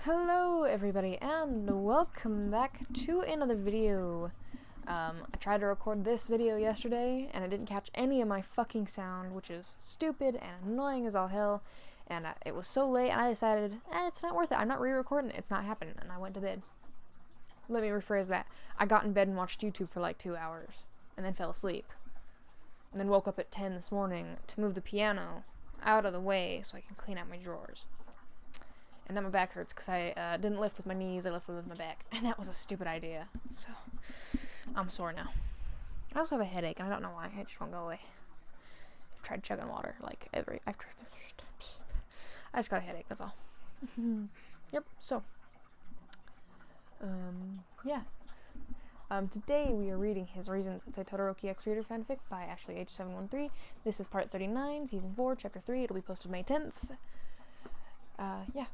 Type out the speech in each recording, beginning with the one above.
Hello everybody and welcome back to another video. I tried to record this video yesterday and I didn't catch any of my fucking sound, which is stupid and annoying as all hell, and it was so late and I decided, it's not worth it, I'm not re-recording it, it's not happening, and I went to bed. Let me rephrase that. I got in bed and watched YouTube for like 2 hours and then fell asleep. And then woke up at 10 this morning to move the piano out of the way so I can clean out my drawers. And now my back hurts because I didn't lift with my knees, I lifted with my back. And that was a stupid idea. So, I'm sore now. I also have a headache, and I don't know why. It just won't go away. I've tried chugging water, like, I just got a headache, that's all. Yep, so. Yeah. Today we are reading His Reasons. It's a Todoroki X Reader fanfic by AshleyH713. This is part 39, season 4, chapter 3. It'll be posted May 10th. Yeah.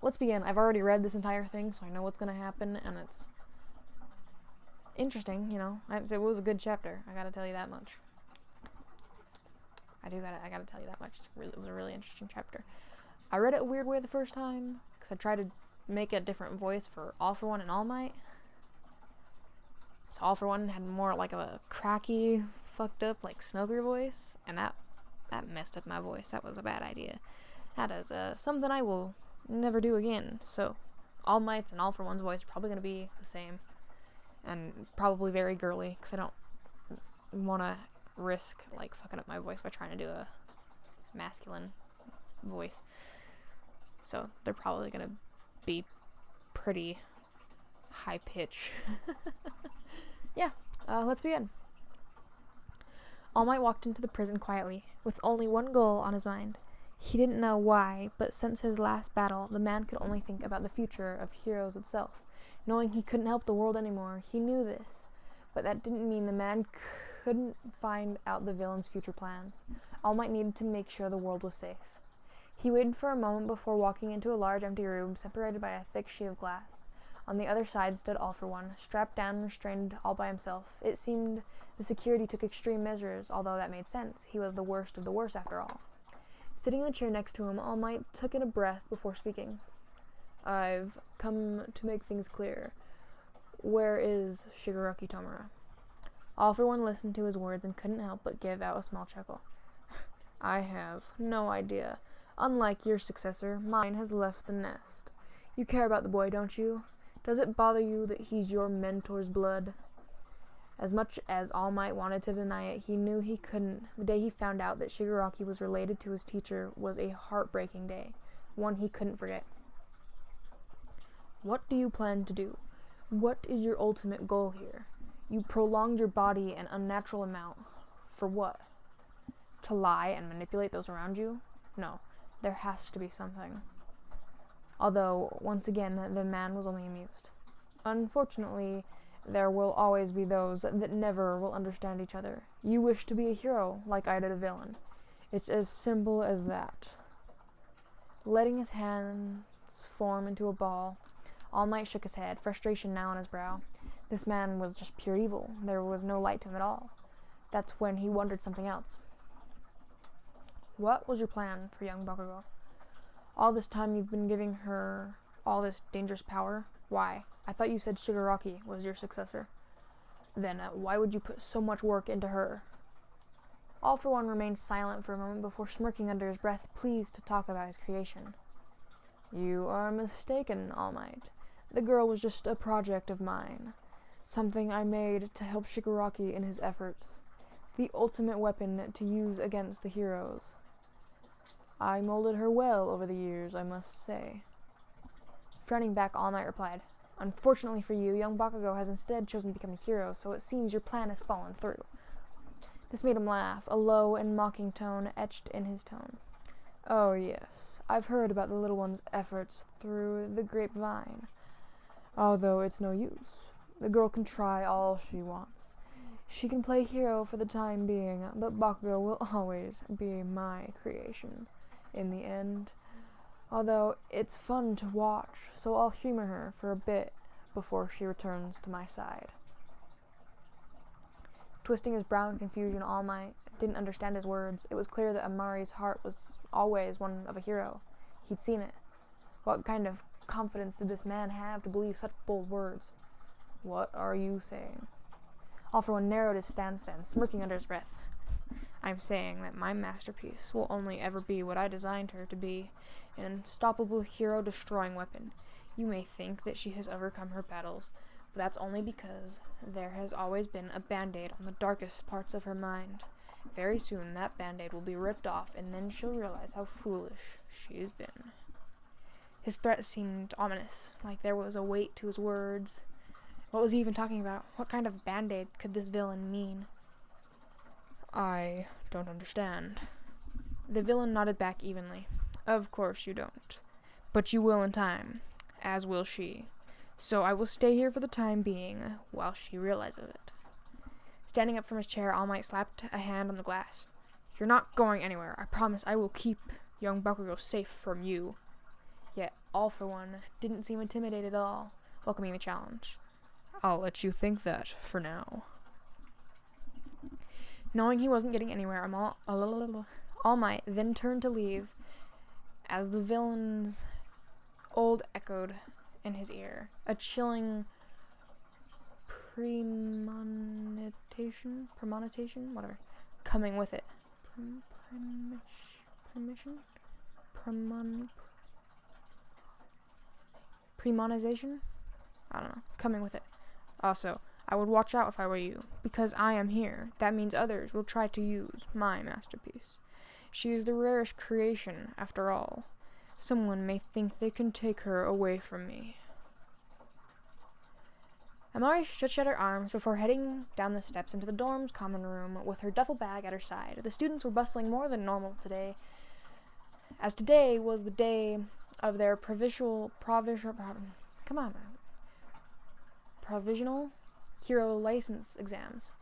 Let's begin. I've already read this entire thing, so I know what's gonna happen, and it's interesting, you know. It was a good chapter, I gotta tell you that much. I gotta tell you that much. It was a really interesting chapter. I read it a weird way the first time, because I tried to make a different voice for All For One and All Might. So All For One had more like a cracky, fucked up, like smoker voice, and that messed up my voice. That was a bad idea. That is something I will never do again. So All Might's and All For One's voice are probably going to be the same, and probably very girly, because I don't want to risk like fucking up my voice by trying to do a masculine voice. So they're probably going to be pretty high pitch. Yeah, let's begin. All Might walked into the prison quietly, with only one goal on his mind. He didn't know why, but since his last battle, the man could only think about the future of Heroes itself. Knowing he couldn't help the world anymore, he knew this. But that didn't mean the man couldn't find out the villain's future plans. All Might needed to make sure the world was safe. He waited for a moment before walking into a large empty room separated by a thick sheet of glass. On the other side stood All For One, strapped down and restrained all by himself. It seemed the security took extreme measures, although that made sense. He was the worst of the worst after all. Sitting in the chair next to him, All Might took in a breath before speaking. I've come to make things clear. Where is Shigaraki Tomura? All For One listened to his words and couldn't help but give out a small chuckle. I have no idea. Unlike your successor, mine has left the nest. You care about the boy, don't you? Does it bother you that he's your mentor's blood? As much as All Might wanted to deny it, he knew he couldn't. The day he found out that Shigaraki was related to his teacher was a heartbreaking day, one he couldn't forget. What do you plan to do? What is your ultimate goal here? You prolonged your body an unnatural amount. For what? To lie and manipulate those around you? No, there has to be something. Although, once again, the man was only amused. Unfortunately, there will always be those that never will understand each other. You wish to be a hero, like I did a villain. It's as simple as that. Letting his hands form into a ball, All Might shook his head, frustration now on his brow. This man was just pure evil. There was no light to him at all. That's when he wondered something else. What was your plan for young Bakugo? All this time you've been giving her all this dangerous power? Why? I thought you said Shigaraki was your successor. Then why would you put so much work into her? All For One remained silent for a moment before smirking under his breath, pleased to talk about his creation. You are mistaken, All Might. The girl was just a project of mine. Something I made to help Shigaraki in his efforts. The ultimate weapon to use against the heroes. I molded her well over the years, I must say. Frowning back, All Might replied, Unfortunately for you, young Bakugo has instead chosen to become a hero, so it seems your plan has fallen through. This made him laugh, a low and mocking tone etched in his tone. Oh yes, I've heard about the little one's efforts through the grapevine. Although it's no use. The girl can try all she wants. She can play hero for the time being, but Bakugo will always be my creation. In the end, although it's fun to watch, so I'll humor her for a bit before she returns to my side. Twisting his brow in confusion, All Might didn't understand his words. It was clear that Amari's heart was always one of a hero. He'd seen it. What kind of confidence did this man have to believe such bold words? What are you saying? All for One narrowed his stance then, smirking under his breath. I'm saying that my masterpiece will only ever be what I designed her to be, an unstoppable hero-destroying weapon. You may think that she has overcome her battles, but that's only because there has always been a band-aid on the darkest parts of her mind. Very soon that band-aid will be ripped off, and then she'll realize how foolish she's been. His threat seemed ominous, like there was a weight to his words. What was he even talking about? What kind of band-aid could this villain mean? I don't understand. The villain nodded back evenly. Of course you don't. But you will in time, as will she. So I will stay here for the time being, while she realizes it. Standing up from his chair, All Might slapped a hand on the glass. You're not going anywhere. I promise I will keep young Bakugo safe from you. Yet, All for One didn't seem intimidated at all, welcoming the challenge. I'll let you think that for now. Knowing he wasn't getting anywhere, All Might then turned to leave as the villain's old echoed in his ear. A chilling premonition, whatever, coming with it. Premonization? I don't know, coming with it. Also, I would watch out if I were you, because I am here. That means others will try to use my masterpiece. She is the rarest creation, after all. Someone may think they can take her away from me. Amari stretched out her arms before heading down the steps into the dorm's common room with her duffel bag at her side. The students were bustling more than normal today, as today was the day of their provisional hero license exams,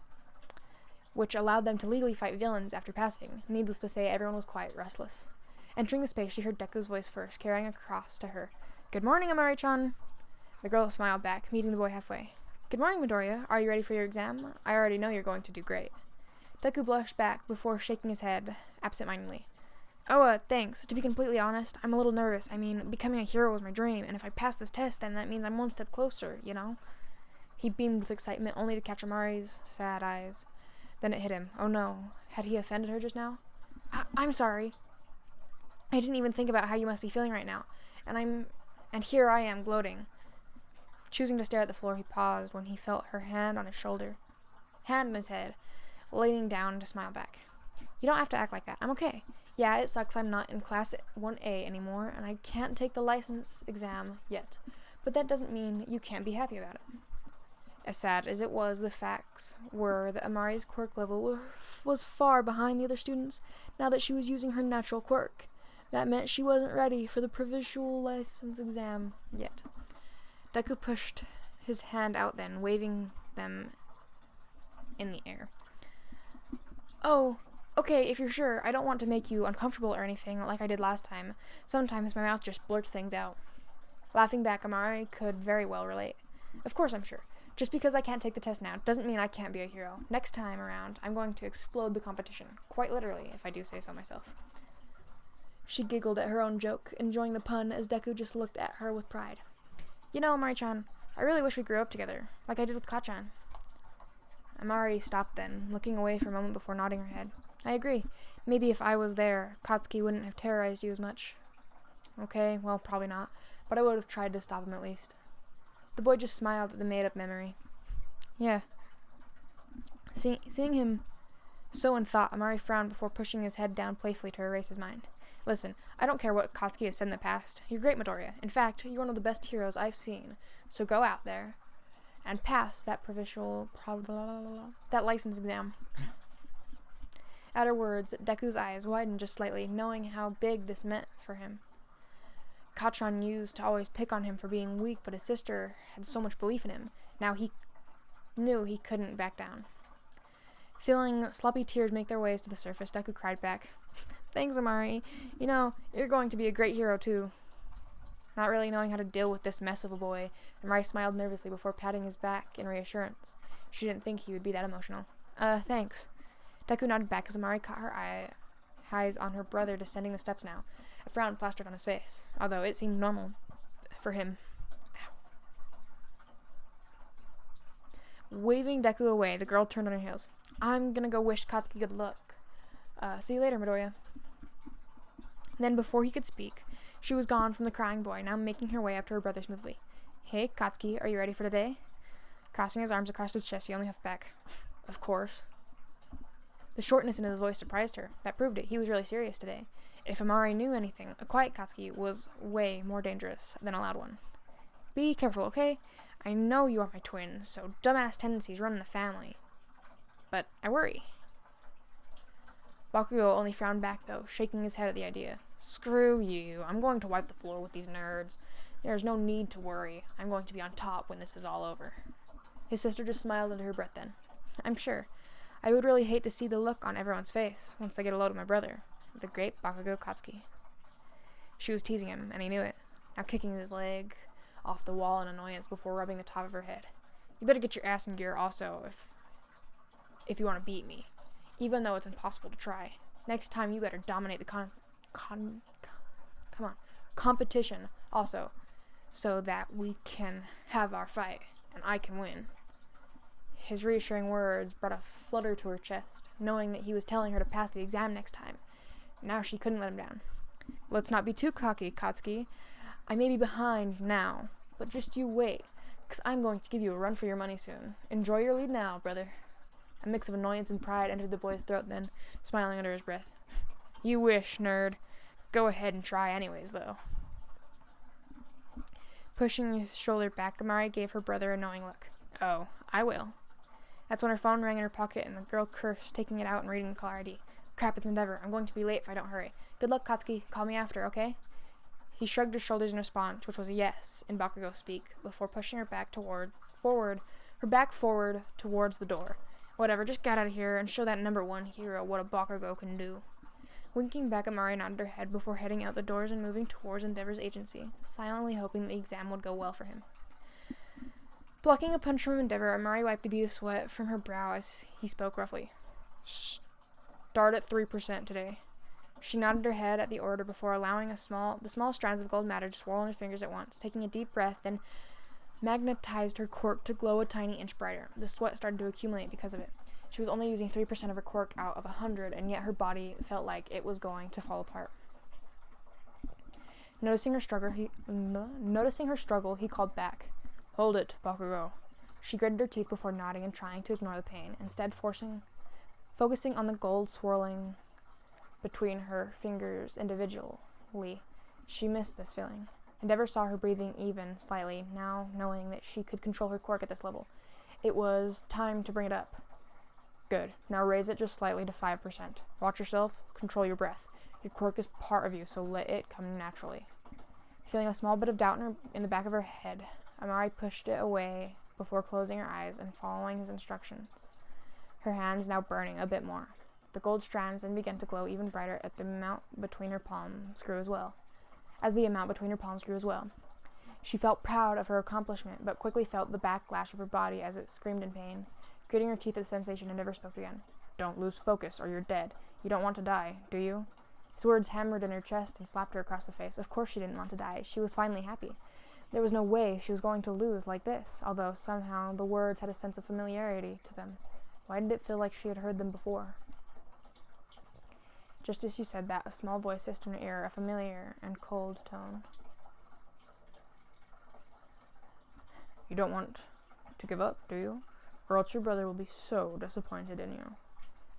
which allowed them to legally fight villains after passing. Needless to say, everyone was quite restless. Entering the space, she heard Deku's voice first, carrying a cross to her. Good morning, Amari-chan. The girl smiled back, meeting the boy halfway. Good morning, Midoriya. Are you ready for your exam? I already know you're going to do great. Deku blushed back before shaking his head absent-mindedly. Oh, thanks. To be completely honest, I'm a little nervous. I mean, becoming a hero was my dream, and if I pass this test, then that means I'm one step closer, you know? He beamed with excitement, only to catch Amari's sad eyes. Then it hit him. Oh no, had he offended her just now? I'm sorry. I didn't even think about how you must be feeling right now. And here I am, gloating. Choosing to stare at the floor, he paused when he felt her hand on his shoulder. Hand on his head, leaning down to smile back. You don't have to act like that. I'm okay. Yeah, it sucks I'm not in class 1A anymore, and I can't take the license exam yet. But that doesn't mean you can't be happy about it. As sad as it was, the facts were that Amari's quirk level was far behind the other students now that she was using her natural quirk. That meant she wasn't ready for the provisional license exam yet. Deku pushed his hand out then, waving them in the air. Oh, okay, if you're sure. I don't want to make you uncomfortable or anything like I did last time. Sometimes my mouth just blurts things out. Laughing back, Amari could very well relate. Of course I'm sure. Just because I can't take the test now doesn't mean I can't be a hero. Next time around, I'm going to explode the competition. Quite literally, if I do say so myself. She giggled at her own joke, enjoying the pun as Deku just looked at her with pride. You know, Amari-chan, I really wish we grew up together, like I did with Kachan. Amari stopped then, looking away for a moment before nodding her head. I agree. Maybe if I was there, Katsuki wouldn't have terrorized you as much. Okay, well, probably not, but I would have tried to stop him at least. The boy just smiled at the made-up memory. Yeah. Seeing him so in thought, Amari frowned before pushing his head down playfully to erase his mind. Listen, I don't care what Katsuki has said in the past. You're great, Midoriya. In fact, you're one of the best heroes I've seen. So go out there and pass that that license exam. At her words, Deku's eyes widened just slightly, knowing how big this meant for him. Kachan used to always pick on him for being weak, but his sister had so much belief in him. Now he knew he couldn't back down. Feeling sloppy tears make their ways to the surface, Deku cried back, Thanks, Amari. You know, you're going to be a great hero, too. Not really knowing how to deal with this mess of a boy, Amari smiled nervously before patting his back in reassurance. She didn't think he would be that emotional. Thanks. Deku nodded back as Amari caught her eye, eyes on her brother descending the steps now, a frown plastered on his face, although it seemed normal for him. Waving Deku away, the girl turned on her heels. I'm gonna go wish Katsuki good luck. See you later, Midoriya. Then, before he could speak, she was gone from the crying boy, now making her way up to her brother smoothly. Hey, Katsuki, are you ready for today? Crossing his arms across his chest, he only huffed back. Of course. The shortness in his voice surprised her. That proved it. He was really serious today. If Amari knew anything, a quiet Katsuki was way more dangerous than a loud one. Be careful, okay? I know you are my twin, so dumbass tendencies run in the family. But I worry. Bakugo only frowned back, though, shaking his head at the idea. Screw you. I'm going to wipe the floor with these nerds. There's no need to worry. I'm going to be on top when this is all over. His sister just smiled under her breath then. I'm sure. I would really hate to see the look on everyone's face once they get a load of my brother, the great Bakugo Katsuki. She was teasing him, and he knew it, now kicking his leg off the wall in annoyance before rubbing the top of her head. You better get your ass in gear also if you want to beat me, even though it's impossible to try. Next time you better dominate the competition also, so that we can have our fight, and I can win. His reassuring words brought a flutter to her chest, knowing that he was telling her to pass the exam next time. Now she couldn't let him down. Let's not be too cocky, Katsuki. I may be behind now, but just you wait, 'cause I'm going to give you a run for your money soon. Enjoy your lead now, brother. A mix of annoyance and pride entered the boy's throat then, smiling under his breath. You wish, nerd. Go ahead and try anyways, though. Pushing his shoulder back, Amari gave her brother a knowing look. Oh, I will. That's when her phone rang in her pocket and the girl cursed, taking it out and reading the caller ID. Crap, it's Endeavor. I'm going to be late if I don't hurry. Good luck, Katsuki. Call me after, okay? He shrugged his shoulders in response, which was a yes in Bakugo speak, before pushing her back forward towards the door. Whatever, just get out of here and show that number one hero what a Bakugo can do. Winking back, Amari nodded her head before heading out the doors and moving towards Endeavor's agency, silently hoping the exam would go well for him. Blocking a punch from Endeavor, Amari wiped a bead of sweat from her brow as he spoke roughly. Start at 3% today. She nodded her head at the order before allowing the small strands of gold matter to swirl in her fingers at once. Taking a deep breath, then magnetized her quirk to glow a tiny inch brighter. The sweat started to accumulate because of it. She was only using 3% of her quirk out of 100, and yet her body felt like it was going to fall apart. Noticing her struggle, he called back. Hold it, Bakugo. She gritted her teeth before nodding and trying to ignore the pain, instead focusing on the gold swirling between her fingers individually. She missed this feeling. Endeavor saw her breathing even slightly, now knowing that she could control her quirk at this level. It was time to bring it up. Good. Now raise it just slightly to 5%. Watch yourself. Control your breath. Your quirk is part of you, so let it come naturally. Feeling a small bit of doubt in the back of her head, Amari pushed it away before closing her eyes and following his instructions, her hands now burning a bit more. The gold strands then began to glow even brighter as the amount between her palms grew as well. She felt proud of her accomplishment, but quickly felt the backlash of her body as it screamed in pain. Gritting her teeth at the sensation, and never spoke again. Don't lose focus, or you're dead. You don't want to die, do you? His words hammered in her chest and slapped her across the face. Of course she didn't want to die. She was finally happy. There was no way she was going to lose like this, although somehow the words had a sense of familiarity to them. Why did it feel like she had heard them before? Just as she said that, a small voice hissed in her ear, a familiar and cold tone. You don't want to give up, do you? Or else your brother will be so disappointed in you.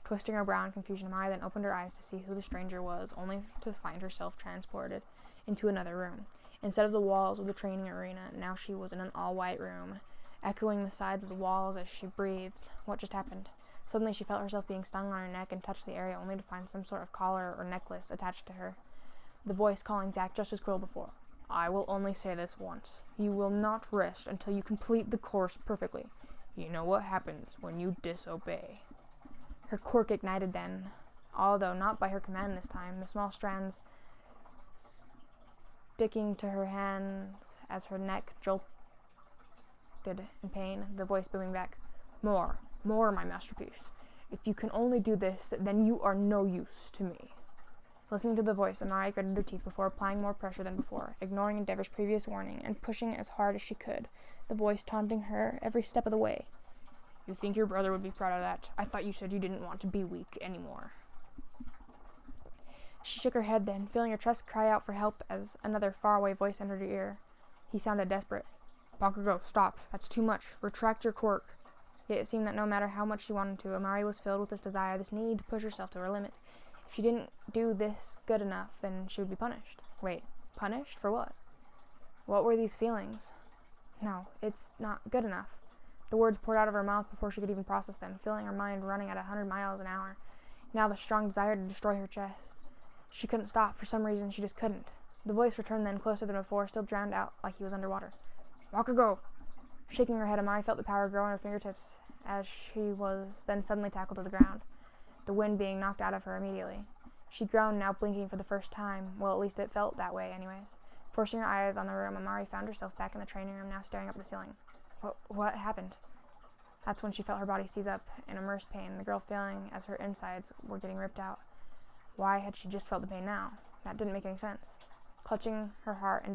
Twisting her brow in confusion, Amari then opened her eyes to see who the stranger was, only to find herself transported into another room. Instead of the walls of the training arena, now she was in an all-white room, echoing the sides of the walls as she breathed. What just happened? Suddenly she felt herself being stung on her neck and touched the area, only to find some sort of collar or necklace attached to her. The voice calling back just as cruel before. I will only say this once. You will not rest until you complete the course perfectly. You know what happens when you disobey. Her quirk ignited then, although not by her command this time, the small strands sticking to her hands as her neck jolted in pain, the voice booming back. More, my masterpiece. If you can only do this, then you are no use to me. Listening to the voice, Amari gritted her teeth before applying more pressure than before, ignoring Endeavor's previous warning and pushing as hard as she could, the voice taunting her every step of the way. You think your brother would be proud of that? I thought you said you didn't want to be weak anymore. She shook her head then, feeling her chest cry out for help as another faraway voice entered her ear. He sounded desperate. Bakugo, stop. That's too much. Retract your quirk. Yet it seemed that no matter how much she wanted to, Amari was filled with this desire, this need to push herself to her limit. If she didn't do this good enough, then she would be punished. Wait, punished? For what? What were these feelings? No, it's not good enough. The words poured out of her mouth before she could even process them, filling her mind running at 100 miles an hour. Now the strong desire to destroy her chest. She couldn't stop. For some reason, she just couldn't. The voice returned then, closer than before, still drowned out like he was underwater. Bakugo! Shaking her head, Amari felt the power grow in her fingertips as she was then suddenly tackled to the ground, the wind being knocked out of her immediately. She groaned, now blinking for the first time. Well, at least it felt that way anyways. Forcing her eyes on the room, Amari found herself back in the training room, now staring up at the ceiling. What happened? That's when she felt her body seize up in immersed pain, the girl feeling as her insides were getting ripped out. Why had she just felt the pain now? That didn't make any sense. Clutching her heart,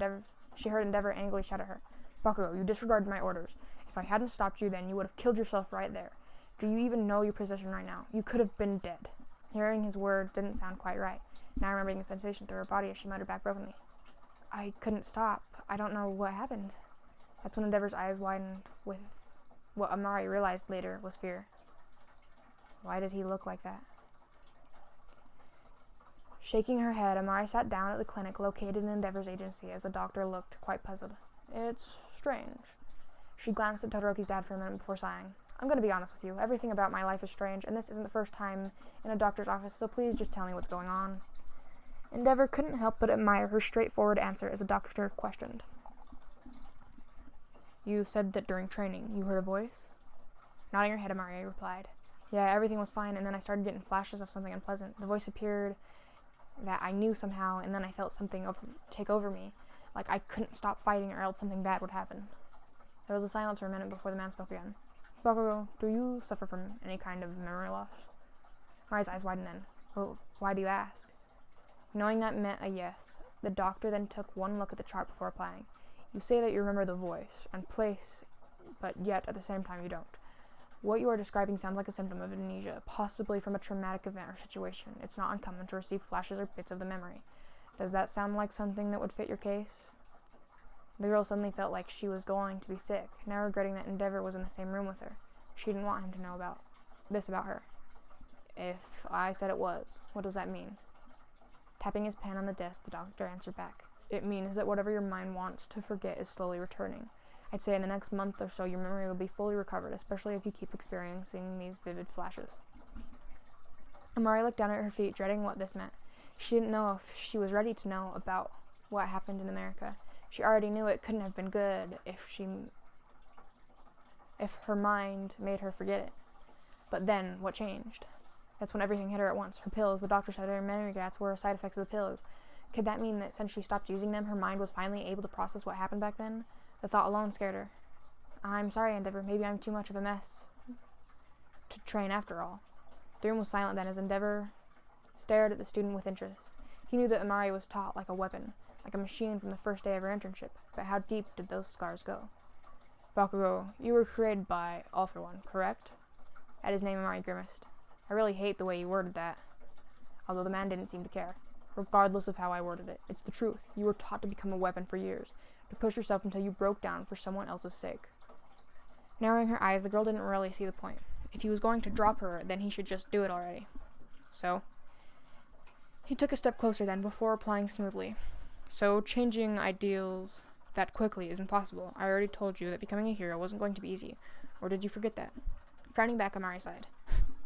she heard Endeavor angrily shout at her. Bakugo, you disregarded my orders. If I hadn't stopped you then, you would have killed yourself right there. Do you even know your position right now? You could have been dead. Hearing his words didn't sound quite right, now remembering the sensation through her body as she muttered back brokenly. I couldn't stop. I don't know what happened. That's when Endeavor's eyes widened with what Amari realized later was fear. Why did he look like that? Shaking her head, Amari sat down at the clinic located in Endeavor's agency as the doctor looked quite puzzled. It's strange. She glanced at Todoroki's dad for a minute before sighing. I'm going to be honest with you. Everything about my life is strange, and this isn't the first time in a doctor's office, so please just tell me what's going on. Endeavor couldn't help but admire her straightforward answer as the doctor questioned. You said that during training you heard a voice? Nodding her head, Amari replied. Yeah, everything was fine, and then I started getting flashes of something unpleasant. The voice appeared that I knew somehow, and then I felt something take over me. Like I couldn't stop fighting or else something bad would happen. There was a silence for a minute before the man spoke again. Bakugo, do you suffer from any kind of memory loss? Mari's eyes widened then. Well, why do you ask? Knowing that meant a yes, the doctor then took one look at the chart before replying. You say that you remember the voice and place, but yet at the same time you don't. What you are describing sounds like a symptom of amnesia, possibly from a traumatic event or situation. It's not uncommon to receive flashes or bits of the memory. Does that sound like something that would fit your case? The girl suddenly felt like she was going to be sick, now regretting that Endeavor was in the same room with her. She didn't want him to know about her. If I said it was, what does that mean? Tapping his pen on the desk, the doctor answered back. It means that whatever your mind wants to forget is slowly returning. I'd say in the next month or so your memory will be fully recovered, especially if you keep experiencing these vivid flashes. Amari looked down at her feet, dreading what this meant. She didn't know if she was ready to know about what happened in America. She already knew it couldn't have been good if her mind made her forget it. But then, what changed? That's when everything hit her at once. Her pills, the doctor said her memory gaps were side effects of the pills. Could that mean that since she stopped using them, her mind was finally able to process what happened back then? The thought alone scared her. I'm sorry, Endeavor. Maybe I'm too much of a mess to train after all. The room was silent then as Endeavor stared at the student with interest. He knew that Amari was taught like a weapon, like a machine from the first day of her internship. But how deep did those scars go? Bakugo, you were created by All For One, correct? At his name, Amari grimaced. I really hate the way you worded that. Although the man didn't seem to care. Regardless of how I worded it, it's the truth. You were taught to become a weapon for years, to push yourself until you broke down for someone else's sake. Narrowing her eyes, the girl didn't really see the point. If he was going to drop her, then he should just do it already. So, he took a step closer then, before replying smoothly. So, changing ideals that quickly isn't possible. I already told you that becoming a hero wasn't going to be easy. Or did you forget that? Frowning back, Amari sighed.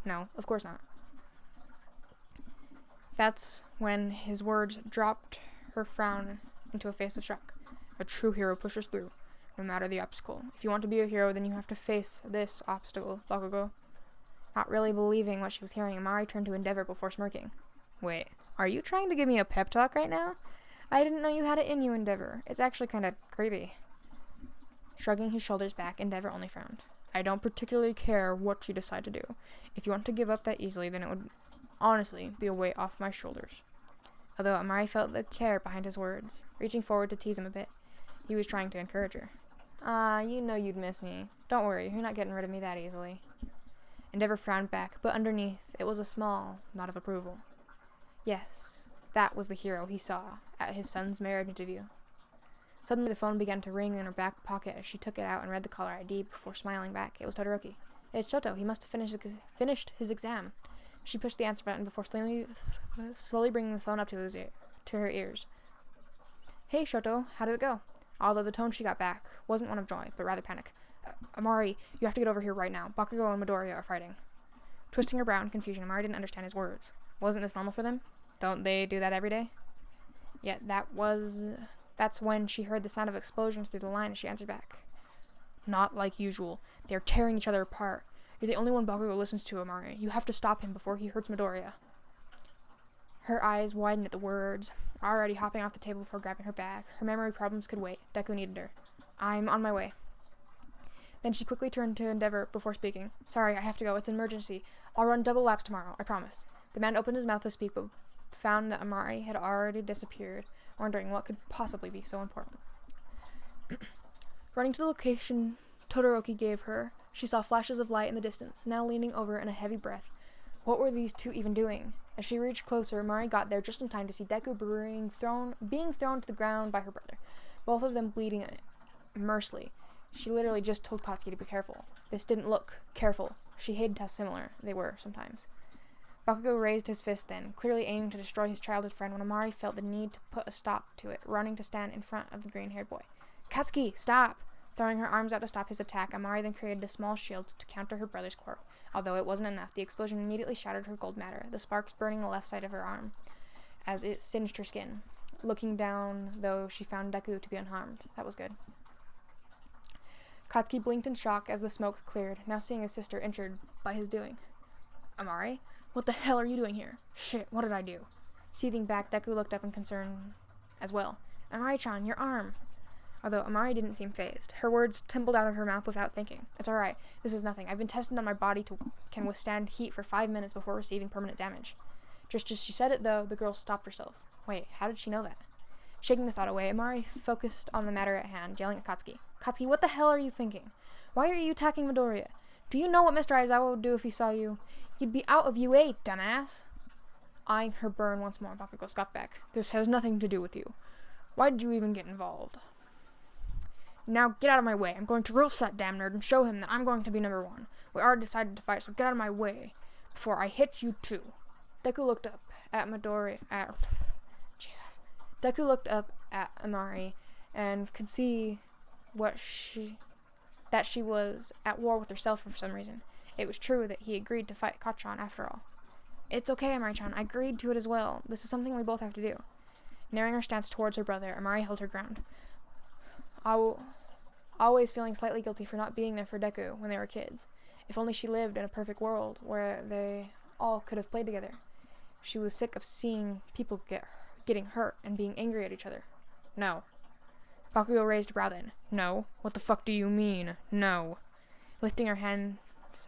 No, of course not. That's when his words dropped her frown into a face of shock. A true hero pushes through, no matter the obstacle. If you want to be a hero, then you have to face this obstacle, Bakugo. Not really believing what she was hearing, Amari turned to Endeavor before smirking. Wait, are you trying to give me a pep talk right now? I didn't know you had it in you, Endeavor. It's actually kind of creepy. Shrugging his shoulders back, Endeavor only frowned. I don't particularly care what you decide to do. If you want to give up that easily, then it would honestly be a weight off my shoulders. although Amari felt the care behind his words, reaching forward to tease him a bit. He was trying to encourage her. You know you'd miss me. Don't worry, you're not getting rid of me that easily. Endeavor frowned back, but underneath it was a small nod of approval. Yes, that was the hero he saw at his son's marriage interview. Suddenly the phone began to ring in her back pocket as she took it out and read the caller ID before smiling back. It was Todoroki. It's Shoto. He must have finished his exam. She pushed the answer button before slowly bringing the phone up to her ears. Hey, Shoto, how did it go? Although the tone she got back wasn't one of joy, but rather panic. Amari, you have to get over here right now. Bakugo and Midoriya are fighting. Twisting her brow in confusion, Amari didn't understand his words. Wasn't this normal for them? Don't they do that every day? Yet that's when she heard the sound of explosions through the line as she answered back. Not like usual. They are tearing each other apart. You're the only one Bakugo listens to, Amari. You have to stop him before he hurts Midoriya. Her eyes widened at the words, already hopping off the table before grabbing her bag. Her memory problems could wait. Deku needed her. I'm on my way. Then she quickly turned to Endeavor before speaking. Sorry, I have to go. It's an emergency. I'll run double laps tomorrow, I promise. The man opened his mouth to speak, but found that Amari had already disappeared, wondering what could possibly be so important. Running to the location Todoroki gave her, she saw flashes of light in the distance, now leaning over in a heavy breath. What were these two even doing? As she reached closer, Amari got there just in time to see Deku being thrown to the ground by her brother, both of them bleeding mercilessly. She literally just told Katsuki to be careful. This didn't look careful. She hated how similar they were sometimes. Bakugo raised his fist then, clearly aiming to destroy his childhood friend when Amari felt the need to put a stop to it, running to stand in front of the green-haired boy. Katsuki, stop! Throwing her arms out to stop his attack, Amari then created a small shield to counter her brother's quirk. Although it wasn't enough, the explosion immediately shattered her gold matter, the sparks burning the left side of her arm as it singed her skin. Looking down, though, she found Deku to be unharmed. That was good. Katsuki blinked in shock as the smoke cleared, now seeing his sister injured by his doing. Amari? What the hell are you doing here? Shit, what did I do? Seething back, Deku looked up in concern as well. Amari-chan, your arm! Although Amari didn't seem fazed. Her words tumbled out of her mouth without thinking. It's alright. This is nothing. I've been tested on my body can withstand heat for 5 minutes before receiving permanent damage. Just as she said it, though, the girl stopped herself. Wait, how did she know that? Shaking the thought away, Amari focused on the matter at hand, yelling at Katsuki. Katsuki, what the hell are you thinking? Why are you attacking Midoriya? Do you know what Mr. Aizawa would do if he saw you? You'd be out of UA, dumbass. Eyeing her burn once more, Bakugo scoffed back. This has nothing to do with you. Why did you even get involved? Now get out of my way. I'm going to roast that damn nerd and show him that I'm going to be number one. We already decided to fight, so get out of my way before I hit you too. Deku looked up at Deku looked up at Amari and could see that she was at war with herself for some reason. It was true that he agreed to fight Kachan after all. It's okay, Amari-chan. I agreed to it as well. This is something we both have to do. Narrowing her stance towards her brother, Amari held her ground. Always feeling slightly guilty for not being there for Deku when they were kids. If only she lived in a perfect world where they all could have played together. She was sick of seeing people getting hurt and being angry at each other. No. Bakugo raised a brow then. No. What the fuck do you mean? No. Lifting her hands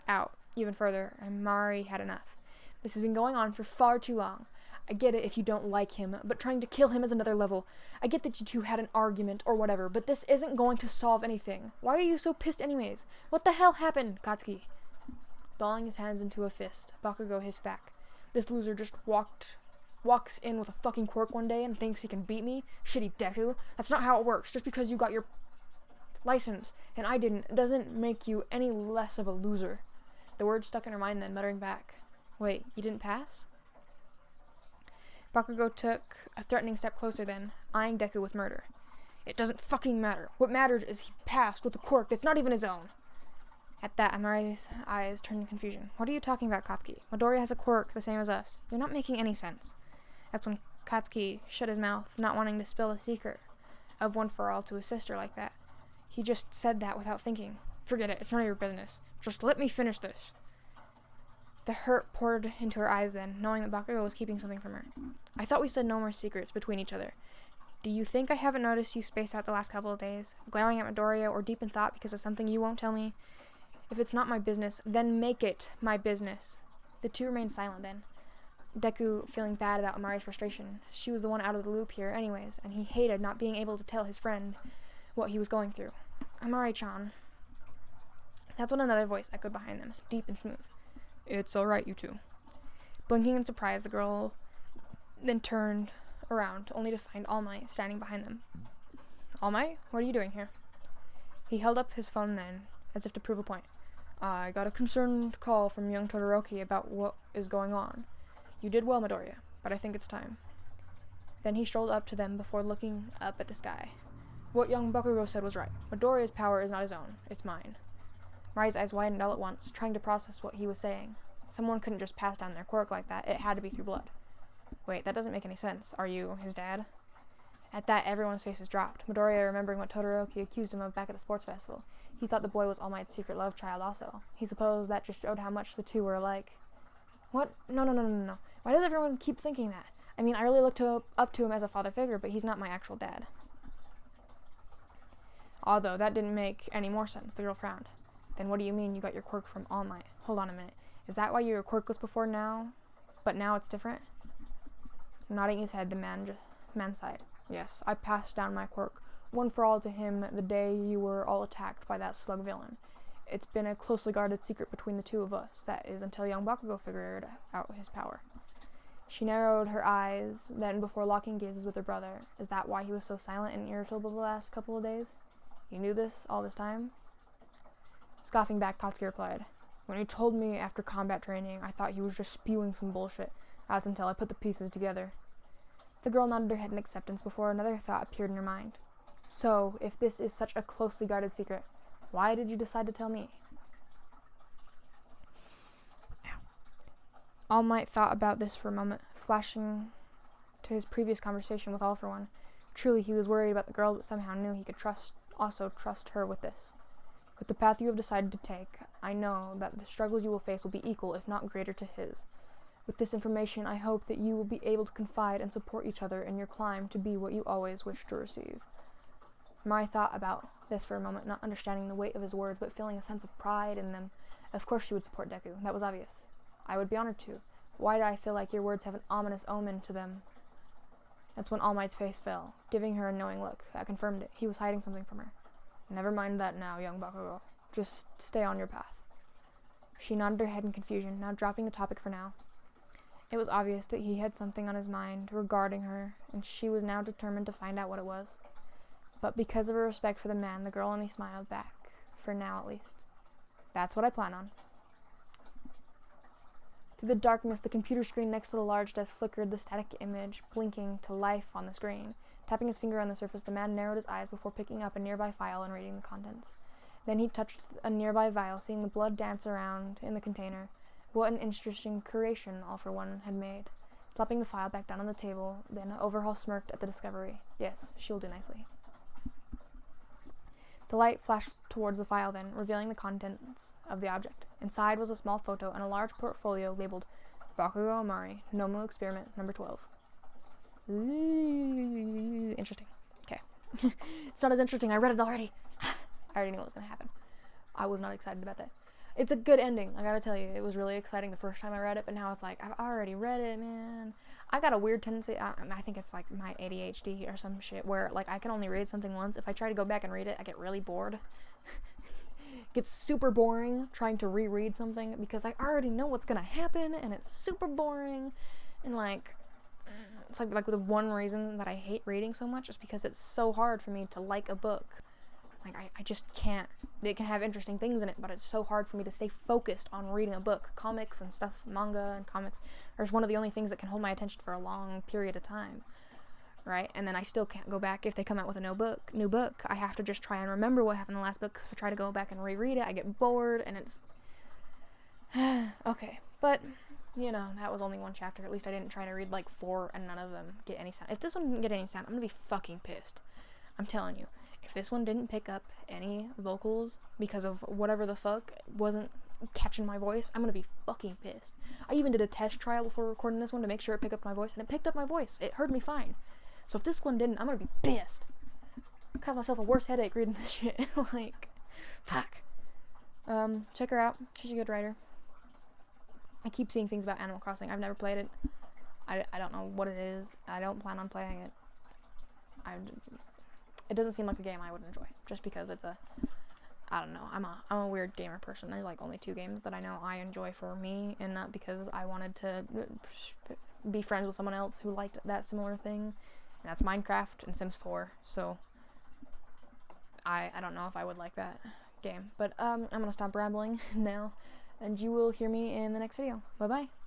out even further, Amari had enough. This has been going on for far too long. I get it if you don't like him, but trying to kill him is another level. I get that you two had an argument or whatever, but this isn't going to solve anything. Why are you so pissed anyways? What the hell happened, Katsuki? Balling his hands into a fist, Bakugo hissed back. This loser just walks in with a fucking quirk one day and thinks he can beat me? Shitty Deku. That's not how it works. Just because you got your license and I didn't, it doesn't make you any less of a loser. The words stuck in her mind then, muttering back. Wait, you didn't pass? Bakugo took a threatening step closer then, eyeing Deku with murder. It doesn't fucking matter. What matters is he passed with a quirk that's not even his own. At that, Amari's eyes turned in confusion. What are you talking about, Katsuki? Midoriya has a quirk the same as us. You're not making any sense. That's when Katsuki shut his mouth, not wanting to spill a secret of one for all to his sister like that. He just said that without thinking. Forget it. It's none of your business. Just let me finish this. The hurt poured into her eyes then, knowing that Bakugo was keeping something from her. I thought we said no more secrets between each other. Do you think I haven't noticed you space out the last couple of days, glaring at Midoriya or deep in thought because of something you won't tell me? If it's not my business, then make it my business. The two remained silent then. Deku feeling bad about Amari's frustration. She was the one out of the loop here anyways, and he hated not being able to tell his friend what he was going through. Amari-chan. That's when another voice echoed behind them, deep and smooth. It's alright, you two. Blinking in surprise, the girl then turned around, only to find All Might standing behind them. All Might, what are you doing here? He held up his phone then, as if to prove a point. I got a concerned call from young Todoroki about what is going on. You did well, Midoriya, but I think it's time. Then he strolled up to them before looking up at the sky. What young Bakugo said was right. Midoriya's power is not his own, it's mine. Mari's eyes widened all at once, trying to process what he was saying. Someone couldn't just pass down their quirk like that. It had to be through blood. Wait, that doesn't make any sense. Are you his dad? At that, everyone's faces dropped. Midoriya remembering what Todoroki accused him of back at the sports festival. He thought the boy was All Might's secret love child also. He supposed that just showed how much the two were alike. What? No. Why does everyone keep thinking that? I mean, I really looked up to him as a father figure, but he's not my actual dad. Although, that didn't make any more sense. The girl frowned. Then what do you mean you got your quirk from All Might? Hold on a minute. Is that why you were quirkless before now? But now it's different? Nodding his head, the man sighed. Yes, I passed down my quirk, one for all to him the day you were all attacked by that slug villain. It's been a closely guarded secret between the two of us, that is, until young Bakugo figured out his power. She narrowed her eyes, then before locking gazes with her brother. Is that why he was so silent and irritable the last couple of days? You knew this all this time? Scoffing back, Katsuki replied, When he told me after combat training, I thought he was just spewing some bullshit. That's until I put the pieces together. The girl nodded her head in acceptance before another thought appeared in her mind. So, if this is such a closely guarded secret, why did you decide to tell me? All Might thought about this for a moment, flashing to his previous conversation with All For One. Truly, he was worried about the girl, but somehow knew he could also trust her with this. With the path you have decided to take, I know that the struggles you will face will be equal, if not greater, to his. With this information, I hope that you will be able to confide and support each other in your climb to be what you always wished to receive. Mari thought about this for a moment, not understanding the weight of his words, but feeling a sense of pride in them. Of course she would support Deku. That was obvious. I would be honored to. Why do I feel like your words have an ominous omen to them? That's when All Might's face fell, giving her a knowing look. That confirmed it. He was hiding something from her. Never mind that now, young Bakugo. Just stay on your path. She nodded her head in confusion, now dropping the topic for now. It was obvious that he had something on his mind regarding her, and she was now determined to find out what it was. But because of her respect for the man, the girl only smiled back, for now at least. That's what I plan on. Through the darkness, the computer screen next to the large desk flickered, the static image blinking to life on the screen. Tapping his finger on the surface, the man narrowed his eyes before picking up a nearby file and reading the contents. Then he touched a nearby vial, seeing the blood dance around in the container. What an interesting creation All For One had made. Slapping the file back down on the table, then Overhaul smirked at the discovery. Yes, she'll do nicely. The light flashed towards the file then, revealing the contents of the object. Inside was a small photo and a large portfolio labeled Bakugo Amari, Nomu Experiment Number 12. Ooh, interesting. Okay. It's not as interesting. I read it already. I already knew what was going to happen. I was not excited about that. It's a good ending, I gotta tell you. It was really exciting the first time I read it, but now it's like, I've already read it, man. I got a weird tendency, I think it's like my ADHD or some shit, where like I can only read something once. If I try to go back and read it, I get really bored. It gets super boring trying to reread something because I already know what's gonna happen, and it's super boring. And like, it's like the one reason that I hate reading so much is because it's so hard for me to like a book. Like, I just can't. It can have interesting things in it, but it's so hard for me to stay focused on reading a book. Comics and stuff, manga and comics, are one of the only things that can hold my attention for a long period of time, right? And then I still can't go back if they come out with a new book. I have to just try and remember what happened in the last book. If I try to go back and reread it, I get bored, and it's... okay, but, you know, that was only one chapter. At least I didn't try to read, like, 4 and none of them get any sound. If this one didn't get any sound, I'm gonna be fucking pissed. I'm telling you. If this one didn't pick up any vocals because of whatever the fuck wasn't catching my voice, I'm gonna be fucking pissed. I even did a test trial before recording this one to make sure it picked up my voice, and it picked up my voice. It heard me fine. So if this one didn't, I'm gonna be pissed. I caused myself a worse headache reading this shit. Like, fuck. Check her out. She's a good writer. I keep seeing things about Animal Crossing. I've never played it. I don't know what it is. I don't plan on playing it. It doesn't seem like a game I would enjoy, just because it's a, I don't know, I'm a weird gamer person. There's like only 2 games that I know I enjoy for me, and not because I wanted to be friends with someone else who liked that similar thing, and that's Minecraft and Sims 4, so I don't know if I would like that game. But I'm gonna stop rambling now, and you will hear me in the next video. Bye bye.